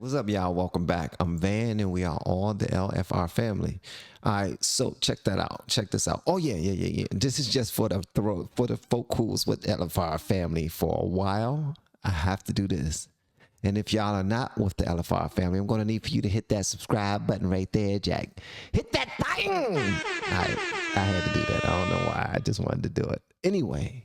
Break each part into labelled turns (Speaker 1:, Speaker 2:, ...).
Speaker 1: What's up, y'all? Welcome back. I'm Van, and we are all the LFR family. All right, so check that out. Check this out. Oh yeah. This is just for the folk who's with LFR family for a while. I have to do this. And if y'all are not with the LFR family, I'm gonna need for you to hit that subscribe button right there, Jack. Hit that button. I had to do that. I don't know why. I just wanted to do it. Anyway,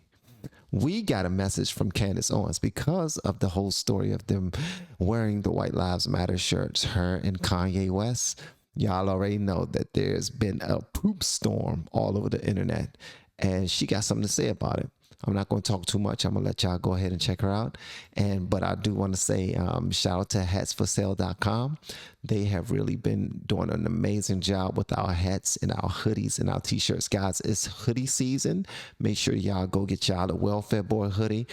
Speaker 1: we got a message from Candace Owens because of the whole story of them wearing the White Lives Matter shirts, her and Kanye West. Y'all already know that there's been a poop storm all over the internet, and she got something to say about it. I'm not going to talk too much. I'm going to let y'all go ahead and check her out. But I do want to say shout out to hatsforsale.com. They have really been doing an amazing job with our hats and our hoodies and our t-shirts. Guys, it's hoodie season. Make sure y'all go get y'all a Welfare Boy hoodie.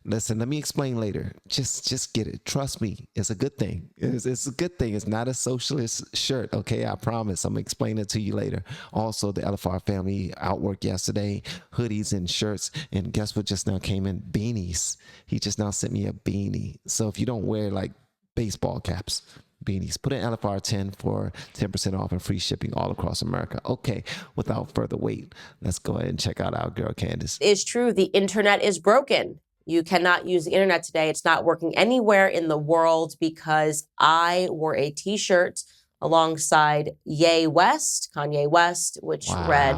Speaker 1: Listen, let me explain later. Just get it. Trust me, it's a good thing. It's a good thing. It's not a socialist shirt, okay? I promise. I'm going to explain it to you later. Also, the LFR family outwork yesterday, hoodies and shirts. And guess what just now came in? Beanies. He just now sent me a beanie. So if you don't wear like baseball caps, beanies, put in LFR 10 for 10% off and free shipping all across America. Okay, without further wait, let's go ahead and check out our girl Candace.
Speaker 2: Is true. The internet is broken. You cannot use the internet today. It's not working anywhere in the world because I wore a t-shirt alongside Kanye West, which read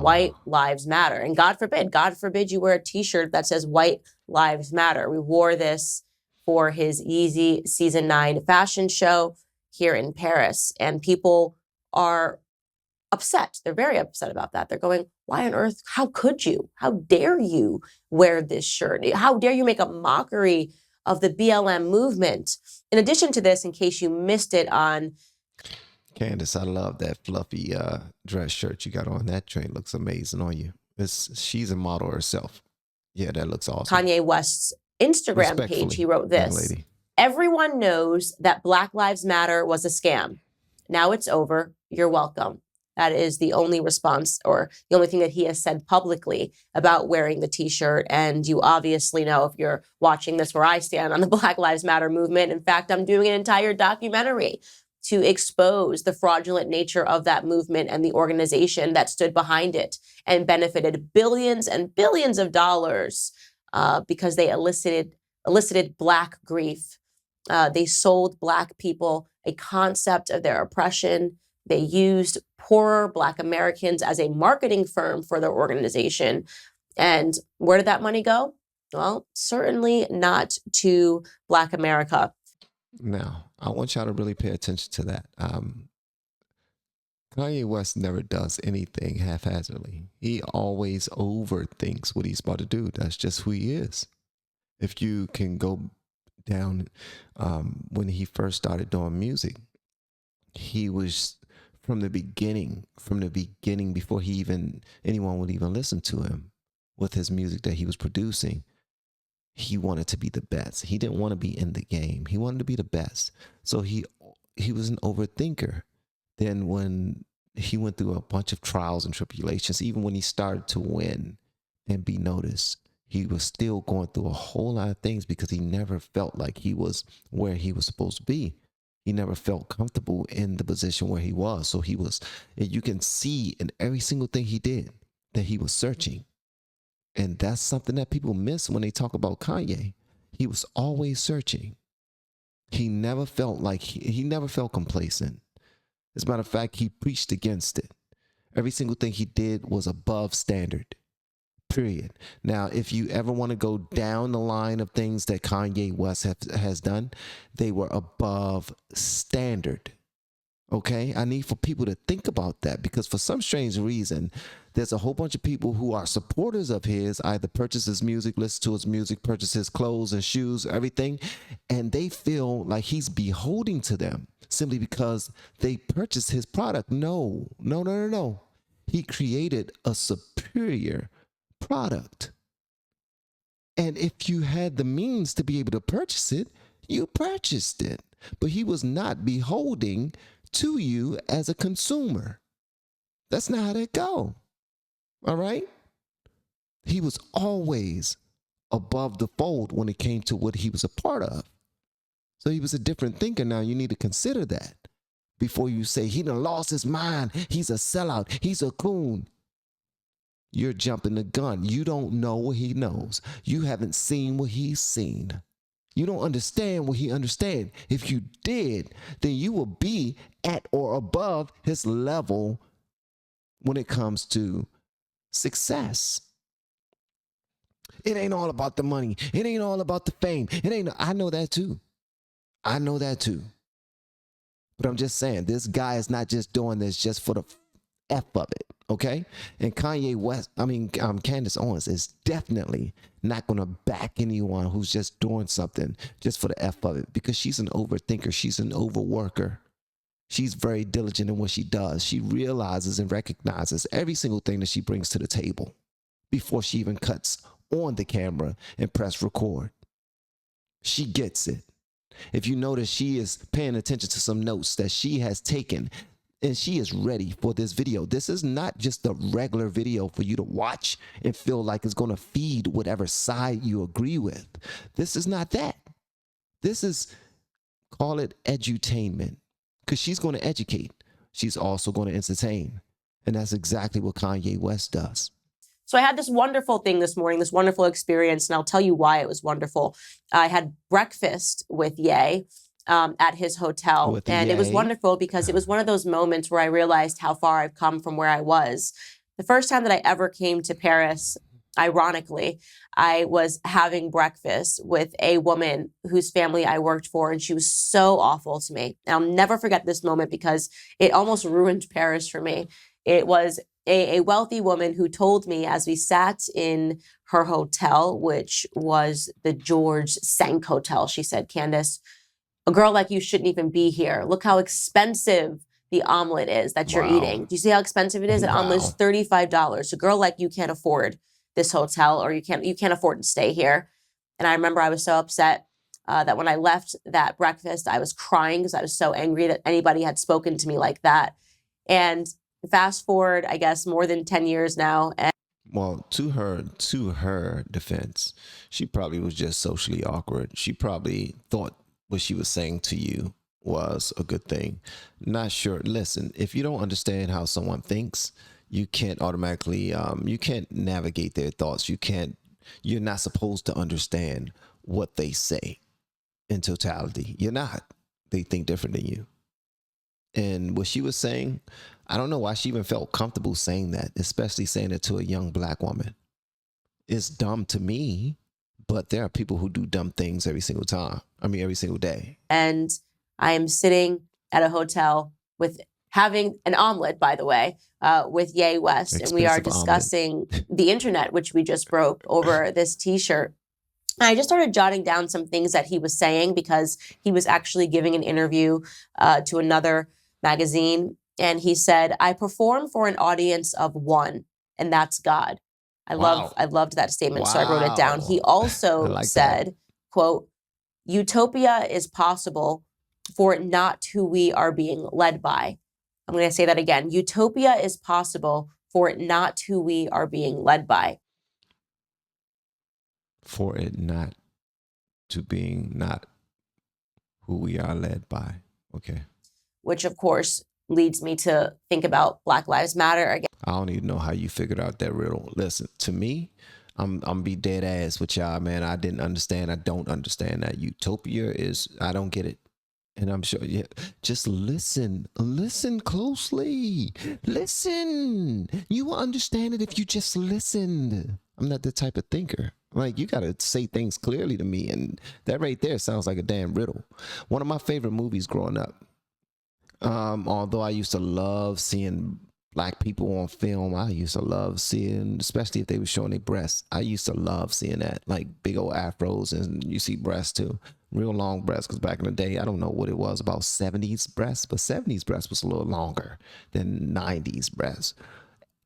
Speaker 2: White Lives Matter. And God forbid you wear a t-shirt that says White Lives Matter. We wore this for his Yeezy Season 9 fashion show here in Paris. And people are upset. They're very upset about that. They're going, why on earth? How could you? How dare you wear this shirt? How dare you make a mockery of the BLM movement? In addition to this, in case you missed it on
Speaker 1: Candace, I love that fluffy dress shirt you got on. That train looks amazing on you. She's a model herself. Yeah, that looks awesome.
Speaker 2: Kanye West's Instagram page, he wrote this. Everyone knows that Black Lives Matter was a scam. Now it's over. You're welcome. That is the only response or the only thing that he has said publicly about wearing the t-shirt. And you obviously know, if you're watching this, where I stand on the Black Lives Matter movement. In fact, I'm doing an entire documentary to expose the fraudulent nature of that movement and the organization that stood behind it and benefited billions and billions of dollars because they elicited Black grief. They sold Black people a concept of their oppression. They used poorer Black Americans as a marketing firm for their organization. And where did that money go? Well, certainly not to Black America.
Speaker 1: Now, I want y'all to really pay attention to that. Kanye West never does anything haphazardly. He always overthinks what he's about to do. That's just who he is. If you can go down when he first started doing music, he was from the beginning, before anyone would even listen to him with his music that he was producing, he wanted to be the best. He didn't want to be in the game. He wanted to be the best. So he was an overthinker. Then when he went through a bunch of trials and tribulations, even when he started to win and be noticed, he was still going through a whole lot of things because he never felt like he was where he was supposed to be. He never felt comfortable in the position where he was. So you can see in every single thing he did that he was searching. And that's something that people miss when they talk about Kanye. He was always searching. He never felt like he never felt complacent. As a matter of fact, he preached against it. Every single thing he did was above standard. Period. Now, if you ever want to go down the line of things that Kanye West has done, they were above standard. Okay? I need for people to think about that, because for some strange reason, there's a whole bunch of people who are supporters of his, either purchase his music, listen to his music, purchase his clothes and shoes, everything, and they feel like he's beholden to them simply because they purchased his product. No. He created a superior product. And if you had the means to be able to purchase it, you purchased it. But he was not beholding to you as a consumer. That's not how that go. All right? He was always above the fold when it came to what he was a part of. So he was a different thinker. Now you need to consider that before you say he done lost his mind. He's a sellout. He's a coon. You're jumping the gun. You don't know what he knows. You haven't seen what he's seen. You don't understand what he understands. If you did, then you will be at or above his level when it comes to success. It ain't all about the money. It ain't all about the fame. I know that too. But I'm just saying, this guy is not just doing this just for the F of it, okay? And Candace Owens is definitely not going to back anyone who's just doing something just for the F of it, because she's an overthinker. She's an overworker. She's very diligent in what she does. She realizes and recognizes every single thing that she brings to the table before she even cuts on the camera and press record. She gets it. If you notice, she is paying attention to some notes that she has taken, and she is ready for this video. This is not just a regular video for you to watch and feel like it's going to feed whatever side you agree with. This is not that. This is, call it edutainment, because she's going to educate. She's also going to entertain. And that's exactly what Kanye West does.
Speaker 2: So I had this wonderful thing this morning, this wonderful experience, and I'll tell you why it was wonderful. I had breakfast with Ye at his hotel, and it was wonderful because it was one of those moments where I realized how far I've come from where I was. The first time that I ever came to Paris, ironically, I was having breakfast with a woman whose family I worked for, and she was so awful to me. And I'll never forget this moment because it almost ruined Paris for me. It was a wealthy woman who told me as we sat in her hotel, which was the George Cinq Hotel, she said, "Candace, a girl like you shouldn't even be here. Look how expensive the omelet is that you're eating. Do you see how expensive it is? An omelet is $35. A girl like you can't afford this hotel, or you can't afford to stay here." And I remember I was so upset that when I left that breakfast, I was crying because I was so angry that anybody had spoken to me like that. And fast forward, I guess, more than 10 years now.
Speaker 1: Well, to her defense, she probably was just socially awkward. She probably thought what she was saying to you was a good thing. Not sure. Listen, if you don't understand how someone thinks, you can't automatically, you can't navigate their thoughts. You're not supposed to understand what they say in totality. You're not. They think different than you. And what she was saying, I don't know why she even felt comfortable saying that, especially saying it to a young black woman. It's dumb to me, but there are people who do dumb things every single day.
Speaker 2: And I am sitting at a hotel with having an omelet, by the way, with Ye West. Expensive, and we are discussing the internet, which we just broke over this t-shirt. And I just started jotting down some things that he was saying because he was actually giving an interview to another magazine. And he said, "I perform for an audience of one, and that's God." I loved that statement, so I wrote it down. He also said, quote, "Utopia is possible for it not who we are being led by." I'm going to say that again. Utopia is possible for it not who we are being led by.
Speaker 1: For it not to being not who we are led by. Okay.
Speaker 2: Which, of course, leads me to think about Black Lives Matter again.
Speaker 1: I don't even know how you figured out that riddle. Listen, to me, I'm be dead ass with y'all, man. I don't understand that. Utopia is, I don't get it. And I'm sure, just listen closely. Listen. You will understand it if you just listened. I'm not the type of thinker. Like, you got to say things clearly to me. And that right there sounds like a damn riddle. One of my favorite movies growing up, although I used to love seeing black people on film, I used to love seeing, especially if they were showing their breasts. I used to love seeing that, like big old afros, and you see breasts too. Real long breasts, because back in the day, I don't know what it was about 70s breasts, but 70s breasts was a little longer than 90s breasts.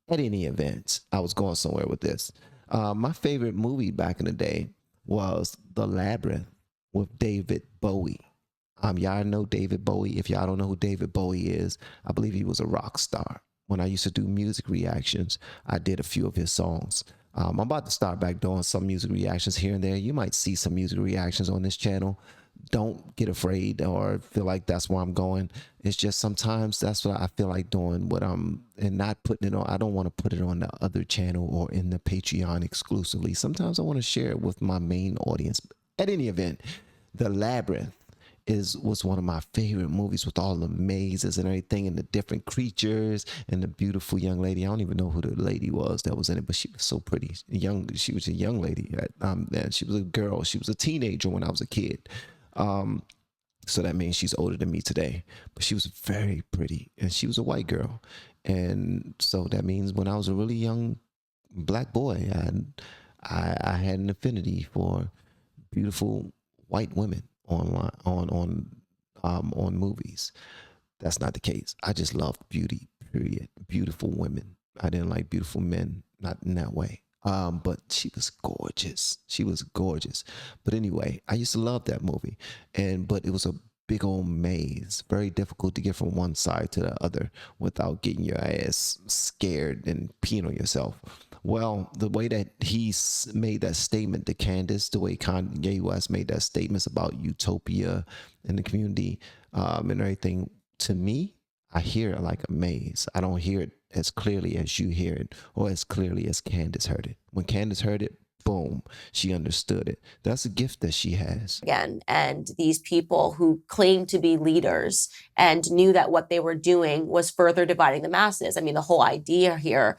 Speaker 1: At any event, I was going somewhere with this. My favorite movie back in the day was The Labyrinth with David Bowie. Y'all know David Bowie. If y'all don't know who David Bowie is, I believe he was a rock star. When I used to do music reactions, I did a few of his songs. I'm about to start back doing some music reactions here and there. You might see some music reactions on this channel. don't get afraid or feel like that's where I'm going. It's just sometimes that's what I feel like doing, and not putting it on. I don't want to put it on the other channel or in the Patreon exclusively. Sometimes I want to share it with my main audience. At any event, The Labyrinth was one of my favorite movies, with all the mazes and everything and the different creatures and the beautiful young lady. I don't even know who the lady was that was in it, but she was so pretty. She was a young lady. She was a girl. She was a teenager when I was a kid. So that means she's older than me today, but she was very pretty, and she was a white girl. And so that means when I was a really young black boy, I had an affinity for beautiful white women on movies. That's not the case. I just loved beauty, period. Beautiful women. I didn't like beautiful men, not in that way. But she was gorgeous. She was gorgeous. But anyway, I used to love that movie. But it was a big old maze. Very difficult to get from one side to the other without getting your ass scared and peeing on yourself. Well, the way that he made that statement to Candace, the way Kanye West made that statements about utopia in the community and everything, to me, I hear it like a maze. I don't hear it as clearly as you hear it, or as clearly as Candace heard it. When Candace heard it, boom, she understood it. That's a gift that she has.
Speaker 2: Again, and these people who claim to be leaders and knew that what they were doing was further dividing the masses. I mean, the whole idea here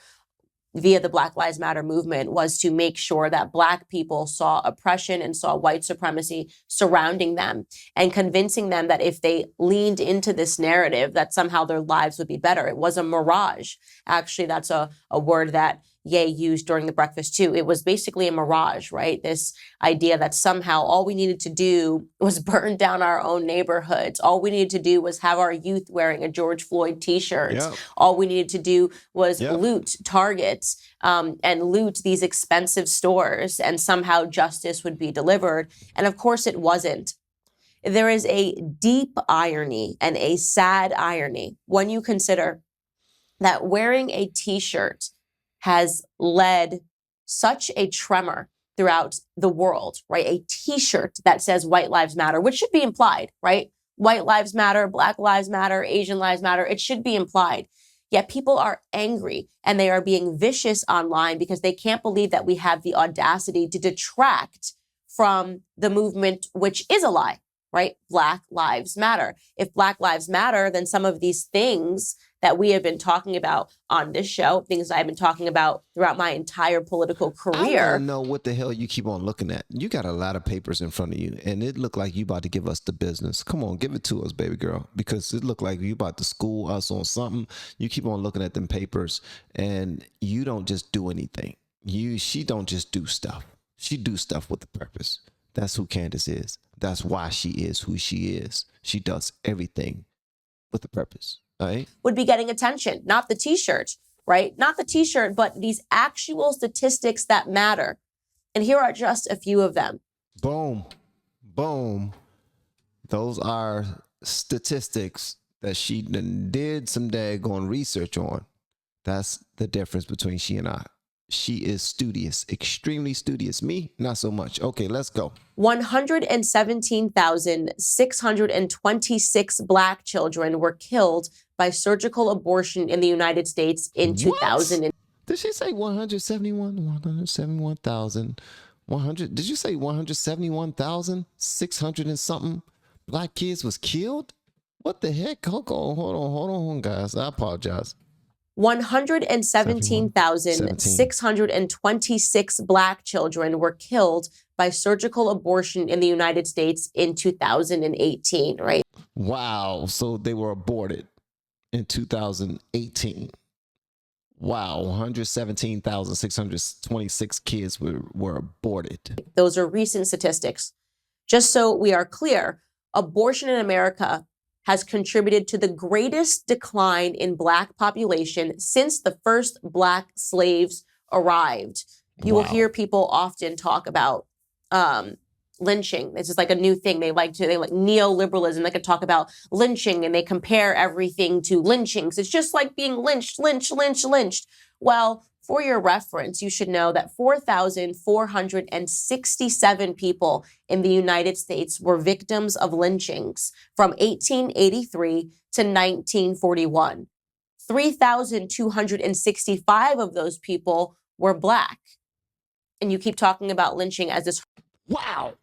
Speaker 2: via the Black Lives Matter movement was to make sure that Black people saw oppression and saw white supremacy surrounding them, and convincing them that if they leaned into this narrative, that somehow their lives would be better. It was a mirage. Actually, that's a word that Ye used during the breakfast too. It was basically a mirage, right? This idea that somehow all we needed to do was burn down our own neighborhoods. All we needed to do was have our youth wearing a George Floyd t-shirt. Yep. All we needed to do was loot Targets and loot these expensive stores, and somehow justice would be delivered. And of course it wasn't. There is a deep irony and a sad irony when you consider that wearing a t-shirt has led such a tremor throughout the world, right? A t-shirt that says White Lives Matter, which should be implied, right? White Lives Matter, Black Lives Matter, Asian Lives Matter, it should be implied. Yet people are angry and they are being vicious online because they can't believe that we have the audacity to detract from the movement, which is a lie, right? Black Lives Matter. If Black Lives Matter, then some of these things that we have been talking about on this show, things I've been talking about throughout my entire political career.
Speaker 1: I don't know what the hell you keep on looking at. You got a lot of papers in front of you, and it looked like you about to give us the business. Come on, give it to us, baby girl, because it looked like you about to school us on something. You keep on looking at them papers, and you don't just do anything. She don't just do stuff. She do stuff with a purpose. That's who Candace is. That's why she is who she is. She does everything with a purpose. Right.
Speaker 2: Would be getting attention, not the t-shirt, right? Not the t-shirt, but these actual statistics that matter. And here are just a few of them.
Speaker 1: Boom. Boom. Those are statistics that she did some daggone research on. That's the difference between she and I. She is studious, extremely studious. Me, not so much. Okay, let's go.
Speaker 2: 117,626 Black children were killed by surgical abortion in the United States in 2000.
Speaker 1: Did she say 171,000? Did you say 171,600 and something Black kids was killed? What the heck? Hold on, guys. I apologize.
Speaker 2: 117,626 Black children were killed by surgical abortion in the United States in 2018, right?
Speaker 1: Wow. So they were aborted in 2018. Wow. 117,626 kids were aborted.
Speaker 2: Those are recent statistics. Just so we are clear, abortion in America has contributed to the greatest decline in Black population since the first Black slaves arrived. You will hear people often talk about lynching. This is like a new thing. They like neoliberalism. They could talk about lynching and they compare everything to lynchings. It's just like being lynched. Well, For your reference, you should know that 4,467 people in the United States were victims of lynchings from 1883 to 1941. 3,265 of those people were Black. And you keep talking about lynching as this.
Speaker 1: Wow.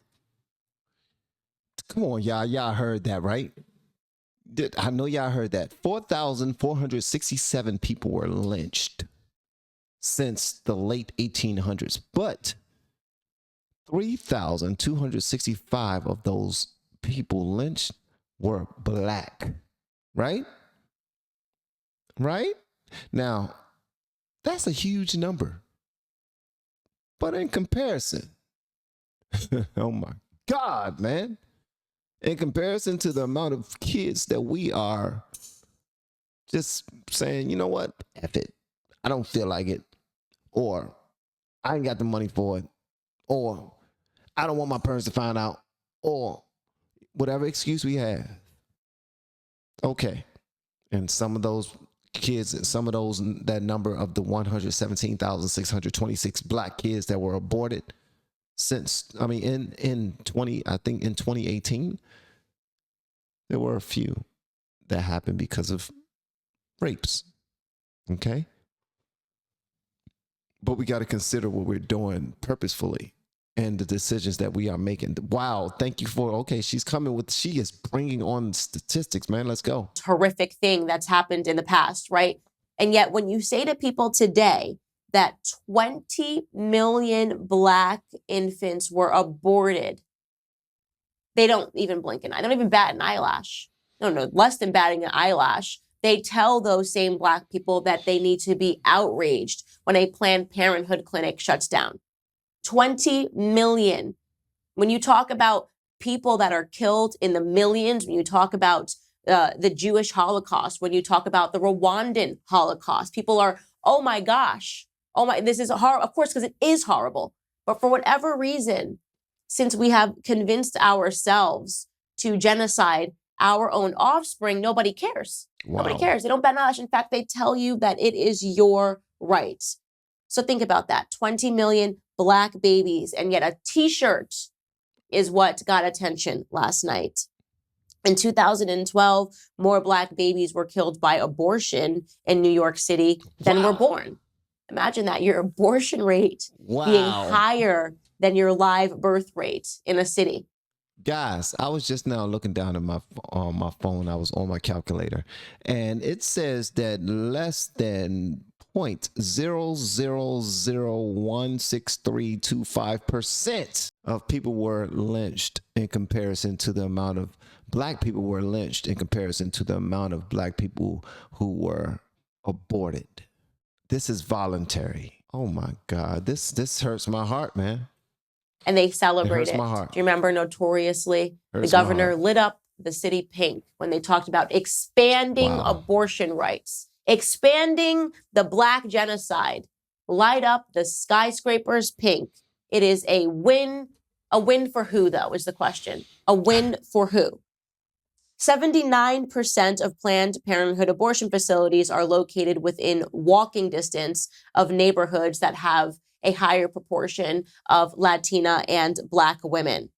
Speaker 1: Come on, y'all. Y'all heard that, right? I know y'all heard that. 4,467 people were lynched since the late 1800s, but 3,265 of those people lynched were Black, right? Right? Now, that's a huge number. But in comparison, oh my God, man. In comparison to the amount of kids that we are just saying, you know what, F it. I don't feel like it. Or I ain't got the money for it. Or I don't want my parents to find out. Or whatever excuse we have. Okay. And some of those kids, some of those, that number of the 117,626 Black kids that were aborted since, I mean, in 2018, there were a few that happened because of rapes. Okay. But we got to consider what we're doing purposefully and the decisions that we are making. Wow. Thank you for, okay, she is bringing on statistics, man. Let's go.
Speaker 2: Horrific thing that's happened in the past, right? And yet when you say to people today that 20 million Black infants were aborted, they don't even blink an eye. They don't even bat an eyelash. No, less than batting an eyelash. They tell those same Black people that they need to be outraged when a Planned Parenthood clinic shuts down. 20 million. When you talk about people that are killed in the millions, when you talk about the Jewish Holocaust, when you talk about the Rwandan Holocaust, people are, oh my gosh, oh my, this is horrible. Of course, because it is horrible. But for whatever reason, since we have convinced ourselves to genocide our own offspring, nobody cares. Wow. Nobody cares. They don't bat an eyelash. In fact, they tell you that it is your right. So think about that. 20 million Black babies, and yet a t-shirt is what got attention last night. In 2012, more Black babies were killed by abortion in New York City than were born. Imagine that, your abortion rate being higher than your live birth rate in a city.
Speaker 1: Guys, I was just now looking down at my phone. I was on my calculator, and it says that less than 0.00016325% of people were lynched in comparison to the amount of Black people were lynched in comparison to the amount of Black people who were aborted. This is voluntary. Oh my God, this hurts my heart, man.
Speaker 2: And they celebrate it. Do you remember notoriously the governor lit up the city pink when they talked about expanding abortion rights, expanding the Black genocide, light up the skyscrapers pink. It is a win. A win for who, though, is the question. A win for who? 79% of Planned Parenthood abortion facilities are located within walking distance of neighborhoods that have a higher proportion of Latina and Black women.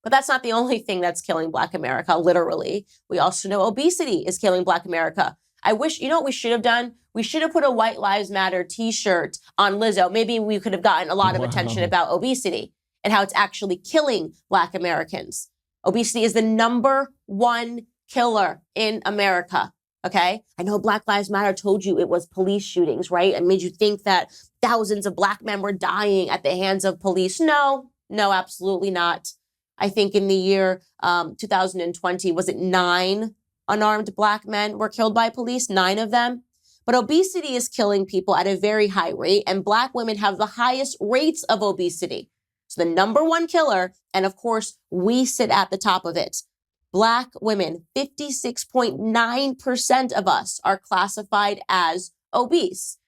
Speaker 2: But that's not the only thing that's killing Black America, literally. We also know obesity is killing Black America. I wish, you know what we should have done? We should have put a White Lives Matter t-shirt on Lizzo. Maybe we could have gotten a lot of attention about obesity and how it's actually killing Black Americans. Obesity is the #1 killer in America. Okay. I know Black Lives Matter told you it was police shootings, right? And made you think that thousands of Black men were dying at the hands of police. No, absolutely not. I think in the year 2020, was it 9 unarmed Black men were killed by police? 9 of them. But obesity is killing people at a very high rate, and Black women have the highest rates of obesity. So the #1 killer, and of course, we sit at the top of it. Black women, 56.9% of us are classified as obese.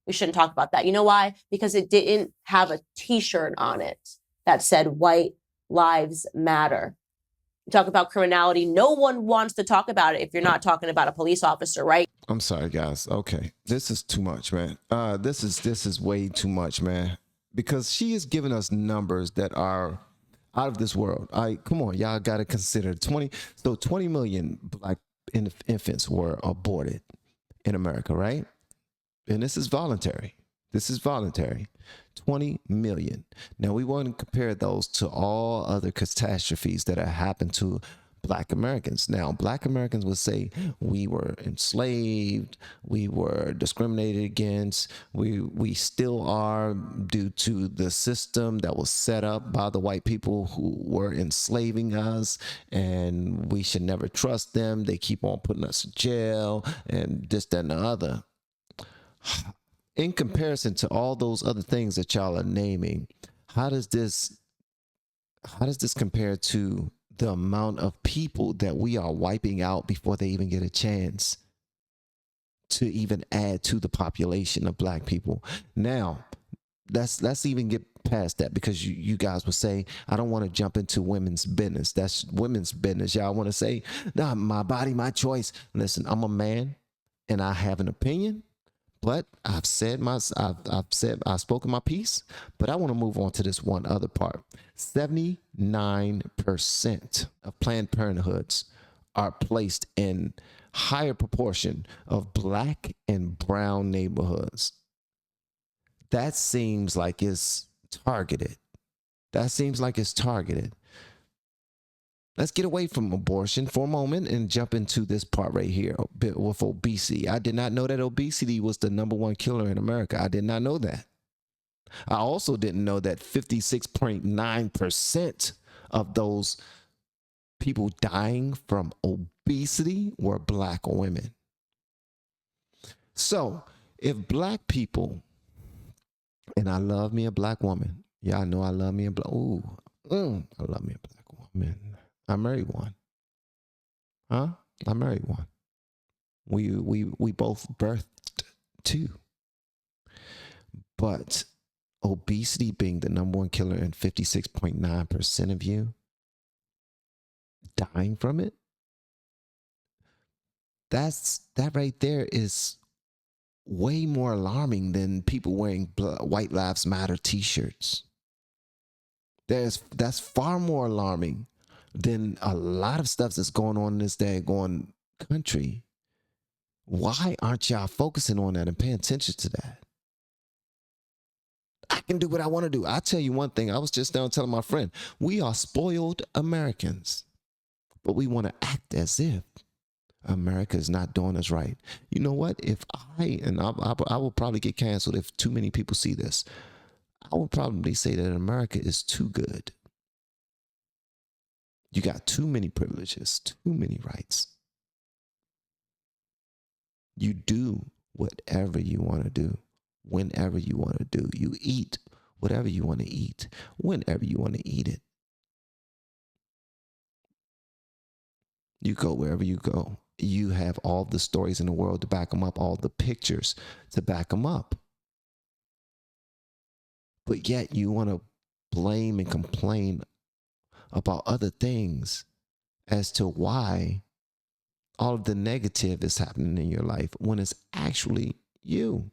Speaker 2: We shouldn't talk about that. You know why? Because it didn't have a t-shirt on it that said White Lives Matter. You talk about criminality. No one wants to talk about it if you're not talking about a police officer, right?
Speaker 1: I'm sorry, guys. Okay, this is too much, man. This is way too much, man. Because she is giving us numbers that are out of this world. Come on, y'all got to consider 20. So 20 million black infants were aborted in America, right? And this is voluntary. This is voluntary. 20 million. Now we want to compare those to all other catastrophes that have happened to Black Americans. Now, Black Americans would say we were enslaved, we were discriminated against, we still are due to the system that was set up by the white people who were enslaving us, and we should never trust them. They keep on putting us in jail and this, that, and the other. In comparison to all those other things that y'all are naming, how does this compare to the amount of people that we are wiping out before they even get a chance to even add to the population of Black people? Now, let's even get past that, because you guys will say, I don't want to jump into women's business. That's women's business. Y'all want to say, nah, my body, my choice. Listen, I'm a man and I have an opinion. But I've spoken my piece, but I want to move on to this one other part. 79% of Planned Parenthoods are placed in higher proportion of Black and brown neighborhoods. That seems like it's targeted. Let's get away from abortion for a moment and jump into this part right here with obesity. I did not know that obesity was the #1 killer in America. I did not know that. I also didn't know that 56.9% of those people dying from obesity were Black women. So if Black people, and I love me a Black woman. Y'all know I love me a Black. I love me a Black woman. I married one. I married one. We both birthed two. But obesity being the #1 killer and 56.9% of you dying from it, that right there is way more alarming than people wearing White Lives Matter t-shirts. That's far more alarming than a lot of stuff that's going on in this daggone country. Why aren't y'all focusing on that and paying attention to that? I can do what I want to do. I'll tell you one thing. I was just down telling my friend, we are spoiled Americans, but we want to act as if America is not doing us right. You know what? If I will probably get canceled if too many people see this. I would probably say that America is too good. You got too many privileges, too many rights. You do whatever you want to do, whenever you want to do. You eat whatever you want to eat, whenever you want to eat it. You go wherever you go. You have all the stories in the world to back them up, all the pictures to back them up. But yet you want to blame and complain about other things as to why all of the negative is happening in your life when it's actually you.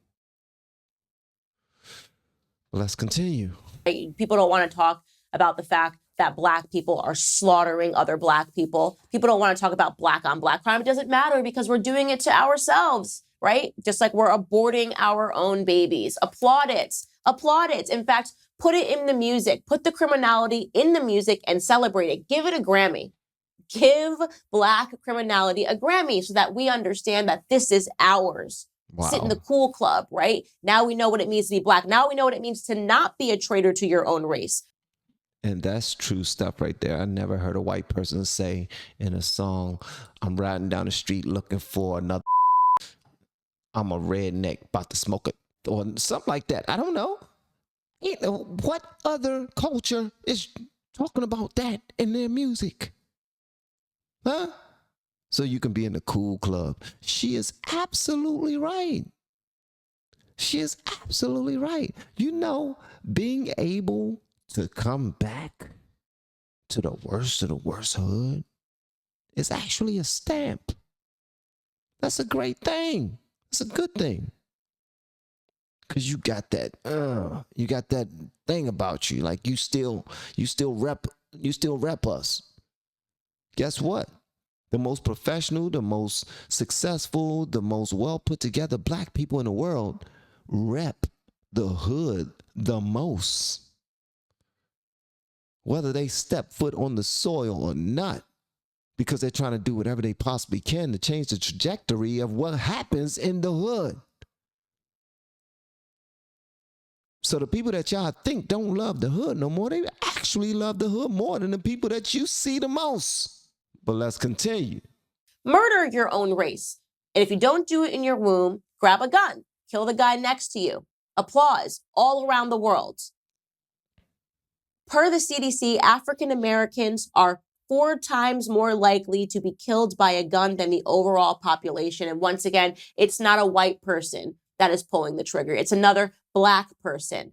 Speaker 1: Let's continue.
Speaker 2: People don't want to talk about the fact that Black people are slaughtering other Black people. People don't want to talk about Black on Black crime. It doesn't matter because we're doing it to ourselves, right? Just like we're aborting our own babies. Applaud it. Applaud it. In fact, put it in the music. Put the criminality in the music and celebrate it. Give it a Grammy. Give Black criminality a Grammy so that we understand that this is ours. Wow. Sit in the cool club, right? Now we know what it means to be Black. Now we know what it means to not be a traitor to your own race.
Speaker 1: And that's true stuff right there. I never heard a white person say in a song, I'm riding down the street looking for another, I'm a redneck about to smoke it, or something like that. I don't know. You know, what other culture is talking about that in their music? Huh? So you can be in the cool club. She is absolutely right. She is absolutely right. You know, being able to come back to the worst of the worst hood is actually a stamp. That's a great thing. It's a good thing. Cause you got that thing about you. Like you still rep us. Guess what? The most professional, the most successful, the most well put together black people in the world rep the hood the most. Whether they step foot on the soil or not, because they're trying to do whatever they possibly can to change the trajectory of what happens in the hood. So the people that y'all think don't love the hood no more, they actually love the hood more than the people that you see the most. But let's continue.
Speaker 2: Murder your own race. And if you don't do it in your womb, grab a gun, kill the guy next to you. Applause all around the world. Per the CDC, African Americans are 4 times more likely to be killed by a gun than the overall population. And once again, it's not a white person that is pulling the trigger. It's another black person.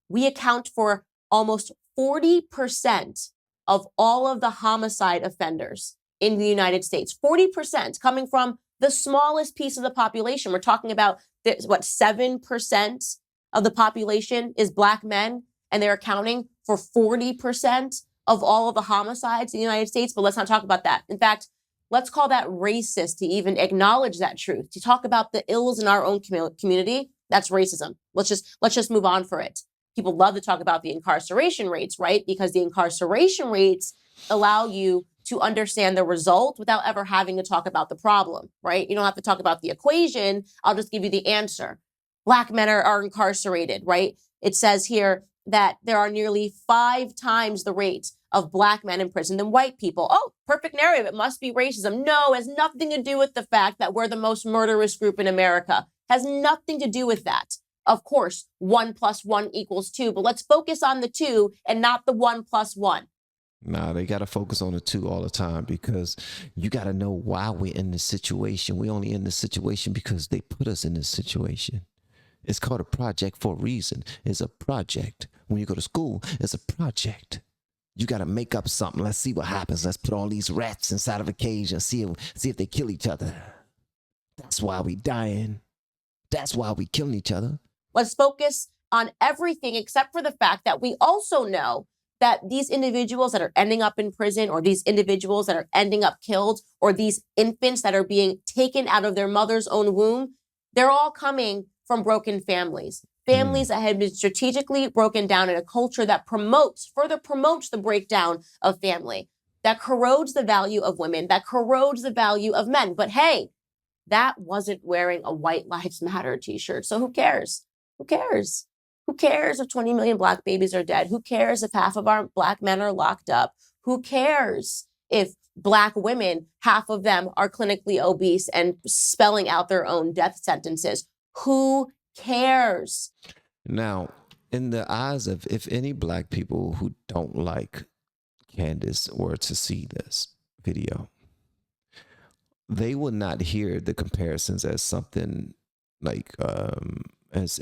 Speaker 2: We account for almost 40% of all of the homicide offenders in the United States. 40% coming from the smallest piece of the population. We're talking about, 7% of the population is black men, and they're accounting for 40% of all of the homicides in the United States. But let's not talk about that. In fact, let's call that racist to even acknowledge that truth. To talk about the ills in our own community, that's racism. Let's just move on for it. People love to talk about the incarceration rates, right? Because the incarceration rates allow you to understand the result without ever having to talk about the problem, right? You don't have to talk about the equation. I'll just give you the answer. Black men are incarcerated, right? It says here that there are nearly 5 times the rate of black men in prison than white people. Oh, perfect narrative. It must be racism. No, it has nothing to do with the fact that we're the most murderous group in America. Has nothing to do with that. Of course, 1 + 1 = 2, but let's focus on the 2 and not the 1 + 1.
Speaker 1: Nah, they got to focus on the 2 all the time, because you got to know why we're in this situation. We only in this situation because they put us in this situation. It's called a project for a reason. It's a project. When you go to school, it's a project. You got to make up something. Let's see what happens. Let's put all these rats inside of a cage and see if they kill each other. That's why we dying. That's why we killing each other.
Speaker 2: Let's focus on everything except for the fact that we also know that these individuals that are ending up in prison, or these individuals that are ending up killed, or these infants that are being taken out of their mother's own womb, they're all coming from broken families. Families that have been strategically broken down in a culture that further promotes the breakdown of family, that corrodes the value of women, that corrodes the value of men. But hey, that wasn't wearing a White Lives Matter t-shirt. So who cares? Who cares? Who cares if 20 million black babies are dead? Who cares if half of our black men are locked up? Who cares if black women, half of them are clinically obese and spelling out their own death sentences? Who cares?
Speaker 1: Now, in the eyes of, if any black people who don't like Candace were to see this video, they will not hear the comparisons as something like as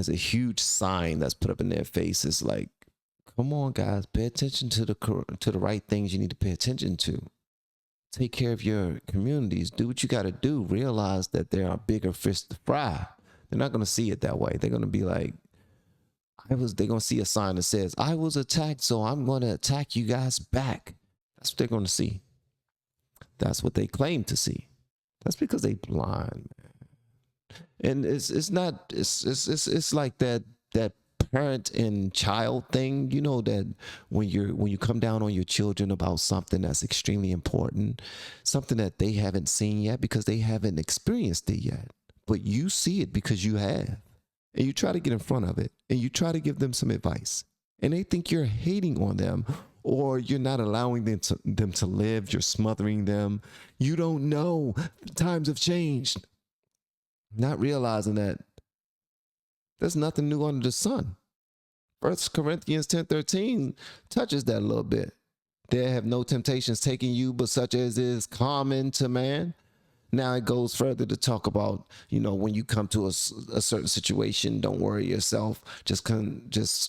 Speaker 1: a huge sign that's put up in their faces. Like, come on, guys, pay attention to the right things you need to pay attention to. Take care of your communities. Do what you got to do. Realize that there are bigger fish to fry. They're not going to see it that way. They're going to be like, they're going to see a sign that says, I was attacked, so I'm going to attack you guys back. That's what they're going to see. That's what they claim to see. That's because they blind, man. And it's like that parent and child thing, you know, that when you come down on your children about something that's extremely important, something that they haven't seen yet because they haven't experienced it yet, but you see it because you have, and you try to get in front of it and you try to give them some advice, and they think you're hating on them, or you're not allowing them to live. You're smothering them. You don't know. The times have changed. Not realizing that there's nothing new under the sun. 1 Corinthians 10:13 touches that a little bit. There have no temptations taken you, but such as is common to man. Now it goes further to talk about, when you come to a certain situation, don't worry yourself. Just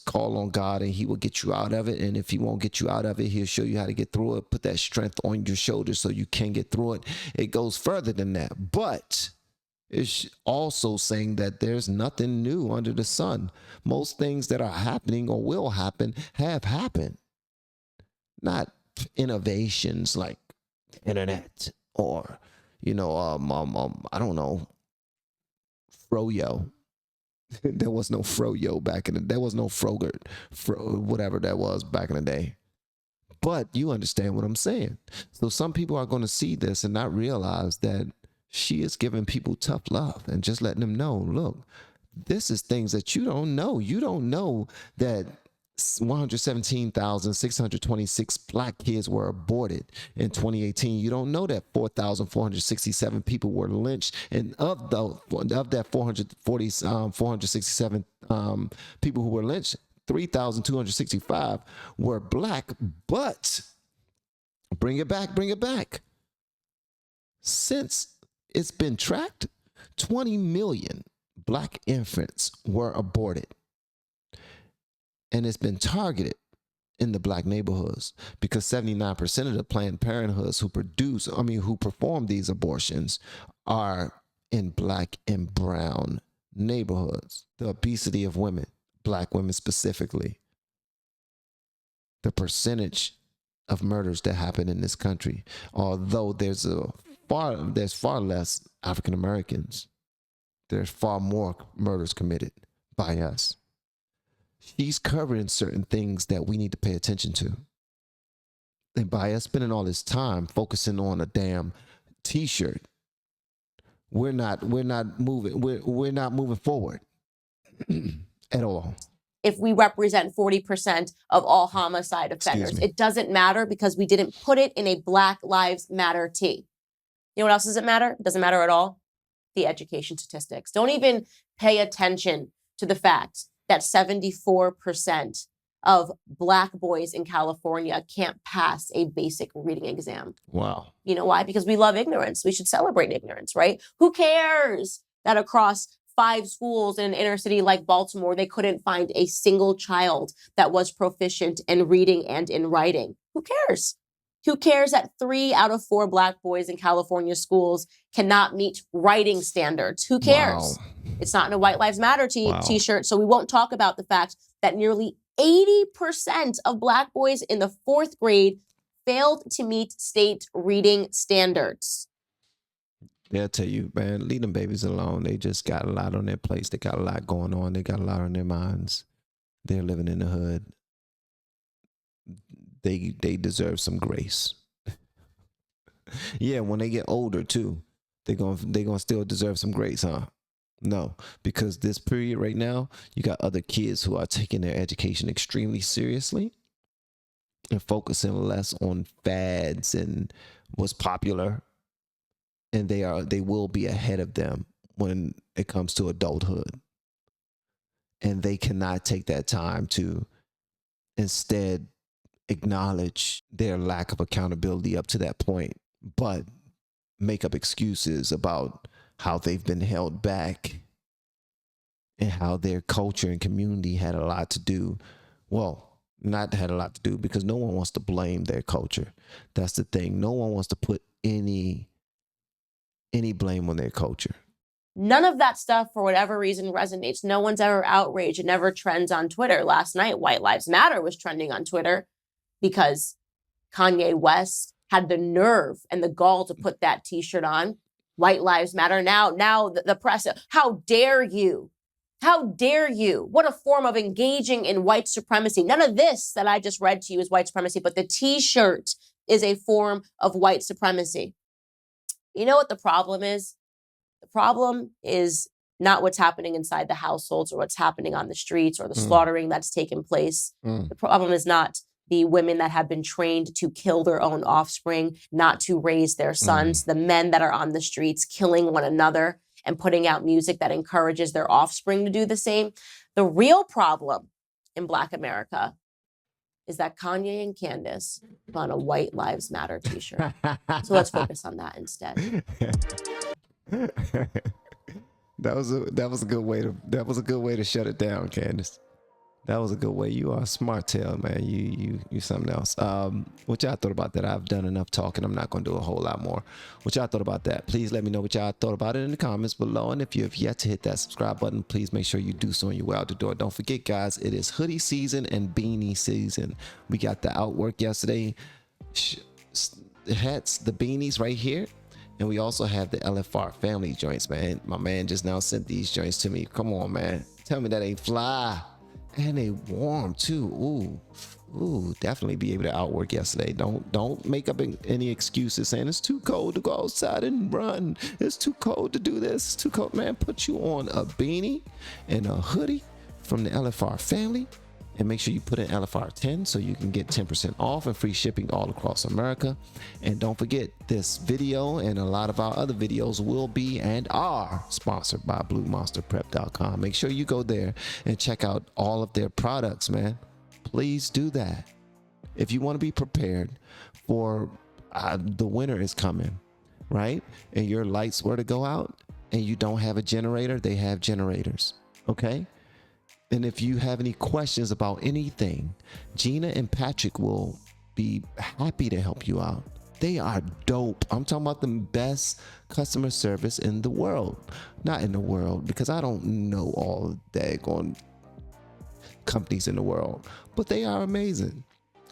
Speaker 1: call on God and he will get you out of it. And if he won't get you out of it, he'll show you how to get through it. Put that strength on your shoulders so you can get through it. It goes further than that. But it's also saying that there's nothing new under the sun. Most things that are happening or will happen have happened. Not innovations like the internet or I don't know, froyo. There was no froyo back in the day. There was no frogurt, whatever that was back in the day. But you understand what I'm saying. So some people are going to see this and not realize that she is giving people tough love and just letting them know, look, this is things that you don't know. You don't know that 117,626 black kids were aborted in 2018. You don't know that 4,467 people were lynched, and of that 467 people who were lynched, 3,265 were black. But bring it back. Since it's been tracked, 20 million black infants were aborted. And it's been targeted in the black neighborhoods because 79% of the Planned Parenthoods who perform these abortions are in black and brown neighborhoods. The obesity of women, black women specifically, the percentage of murders that happen in this country, although there's far less African Americans, there's far more murders committed by us. She's covering certain things that we need to pay attention to. And by us spending all this time focusing on a damn t-shirt, we're not moving forward at all.
Speaker 2: If we represent 40% of all homicide offenders, it doesn't matter because we didn't put it in a Black Lives Matter tee. You know what else doesn't matter? It doesn't matter at all. The education statistics. Don't even pay attention to the fact that 74% of black boys in California can't pass a basic reading exam.
Speaker 1: Wow.
Speaker 2: You know why? Because we love ignorance. We should celebrate ignorance, right? Who cares that across 5 schools in an inner city like Baltimore, they couldn't find a single child that was proficient in reading and in writing? Who cares? Who cares that 3 out of 4 black boys in California schools cannot meet writing standards? Who cares? Wow. It's not in a White Lives Matter t-shirt, so we won't talk about the fact that nearly 80% of black boys in the 4th grade failed to meet state reading standards.
Speaker 1: They'll tell you, man, leave them babies alone. They just got a lot on their plates. They got a lot going on. They got a lot on their minds. They're living in the hood. They deserve some grace. Yeah, when they get older too, they're gonna still deserve some grace, huh? No, because this period right now, you got other kids who are taking their education extremely seriously and focusing less on fads and what's popular, and they will be ahead of them when it comes to adulthood, and they cannot take that time to instead acknowledge their lack of accountability up to that point, but make up excuses about how they've been held back and how their culture and community had a lot to do. Well, not had a lot to do because no one wants to blame their culture. That's the thing. No one wants to put any blame on their culture.
Speaker 2: None of that stuff, for whatever reason, resonates. No one's ever outraged. It never trends on Twitter. Last night, White Lives Matter was trending on Twitter because Kanye West had the nerve and the gall to put that t-shirt on. White Lives Matter. Now the press, how dare you? How dare you? What a form of engaging in white supremacy. None of this that I just read to you is white supremacy, but the t-shirt is a form of white supremacy. You know what the problem is? The problem is not what's happening inside the households or what's happening on the streets or the slaughtering that's taken place. The problem is not the women that have been trained to kill their own offspring, not to raise their sons, the men that are on the streets killing one another and putting out music that encourages their offspring to do the same. The real problem in Black America is that Kanye and Candace put on a White Lives Matter t-shirt. So let's focus on that instead.
Speaker 1: That was a good way to shut it down, Candace. That was a good way. You are a smart tail, man. You something else. What y'all thought about that? I've done enough talking. I'm not going to do a whole lot more. What y'all thought about that? Please let me know what y'all thought about it in the comments below. And if you have yet to hit that subscribe button, please make sure you do so on your way out the door. Don't forget, guys, it is hoodie season and beanie season. We got the outwork yesterday. Hats, the beanies right here. And we also have the LFR family joints, man. My man just now sent these joints to me. Come on, man. Tell me that ain't fly. And they warm too. Ooh, definitely be able to outwork yesterday. Don't make up any excuses saying it's too cold to go outside and run. It's too cold to do this. It's too cold, man. Put you on a beanie and a hoodie from the LFR family, and make sure you put in LFR 10 so you can get 10% off and free shipping all across America. And don't forget, this video and a lot of our other videos will be and are sponsored by BlueMonsterPrep.com. Make sure you go there and check out all of their products, man. Please do that. If you want to be prepared for the winter is coming, right? And your lights were to go out and you don't have a generator, they have generators, okay? And if you have any questions about anything, Gina and Patrick will be happy to help you out. They are dope. I'm talking about the best customer service in the world. Not in the world, because I don't know all the daggone companies in the world, but they are amazing.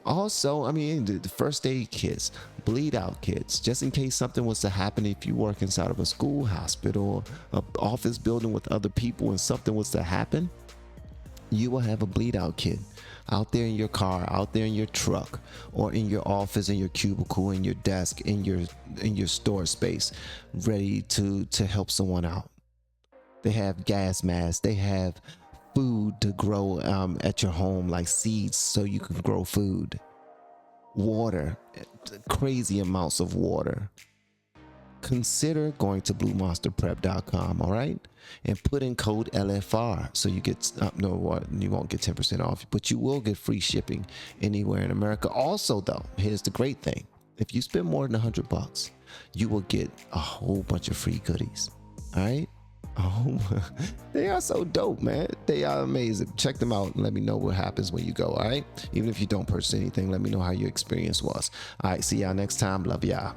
Speaker 1: Also, I mean, the first aid kits, bleed out kits, just in case something was to happen if you work inside of a school, hospital, an office building with other people and something was to happen. You will have a bleed out kit out there in your car, out there in your truck, or in your office, in your cubicle, in your desk, in your store space, ready to help someone out. They have gas masks. They have food to grow at your home, like seeds so you can grow food. Water, crazy amounts of water. Consider going to BlueMonsterPrep.com, all right? And put in code LFR so you get, you won't get 10% off, but you will get free shipping anywhere in America. Also, though, here's the great thing. If you spend more than $100, you will get a whole bunch of free goodies, all right? Oh, they are so dope, man. They are amazing. Check them out and let me know what happens when you go, all right? Even if you don't purchase anything, let me know how your experience was. All right, see y'all next time. Love y'all.